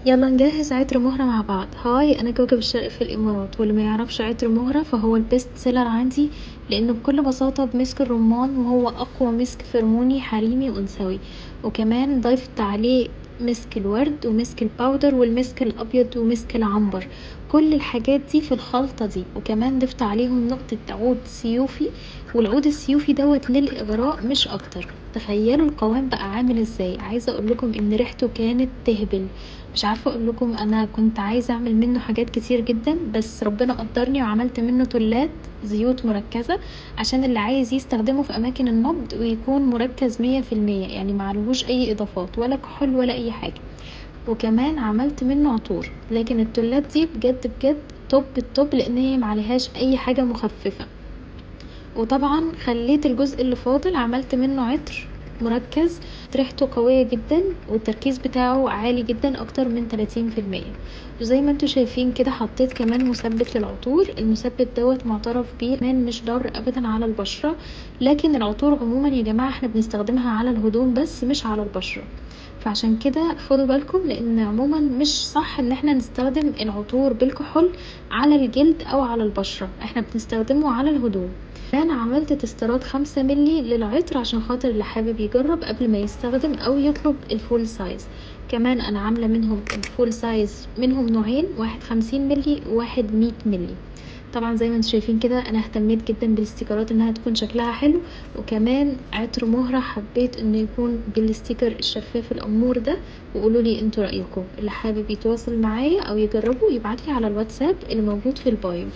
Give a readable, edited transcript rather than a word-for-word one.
يلا نجهز عطر مهرة مع بعض. هاي، انا كوكب الشرق في الامارات، واللي ما يعرفش عطر مهرة فهو البيست سيلر عندي، لانه بكل بساطة بمسك الرمان، وهو اقوى مسك فرموني حريمي انثوي. وكمان ضيفت عليه مسك الورد ومسك الباودر والمسك الابيض ومسك العنبر، كل الحاجات دي في الخلطة دي. وكمان ضفت عليهم نقطة عود سيوفي، والعود السيوفي دوت للاغراء مش اكتر. تخيلوا القوام بقى عامل ازاي. عايزة اقولكم ان ريحته كانت تهبل. مش عارفة اقول لكم، انا كنت عايزة اعمل منه حاجات كتير جدا، بس ربنا قدرني وعملت منه تلات زيوت مركزة، عشان اللي عايز يستخدمه في اماكن النبض ويكون مركز 100%، يعني معلهوش اي اضافات ولا كحول ولا اي حاجة. وكمان عملت منه عطور، لكن التلات دي بجد بجد توب التوب، لان هي معلهاش اي حاجة مخففة. وطبعا خليت الجزء اللي فاضل عملت منه عطر مركز، ريحته قوية جدا والتركيز بتاعه عالي جدا، اكتر من 30%. وزي ما انتوا شايفين كده حطيت كمان مثبت للعطور. المثبت دوت معترف بيه، كمان مش ضار ابدا على البشرة. لكن العطور عموما يا جماعة احنا بنستخدمها على الهدوم بس، مش على البشرة. فعشان كده خدوا بالكم، لان عموما مش صح ان احنا نستخدم العطور بالكحول على الجلد او على البشرة، احنا بنستخدمه على الهدوم. انا عملت تسترات 5 ملي للعطر، عشان خاطر اللي حابب يجرب قبل ما يستخدم او يطلب الفول سايز. كمان انا عاملة منهم الفول سايز، منهم نوعين، واحد 50 ملي وواحد 100 ملي. طبعا زي ما انتم شايفين كده انا اهتميت جدا بالاستيكرات انها تكون شكلها حلو. وكمان عطر مهرة حبيت انه يكون بالستيكر الشفاف الامور ده. وقولولي انتوا رأيكم، اللي حابب يتواصل معايا او يجربه يبعتلي على الواتساب اللي موجود في البايو.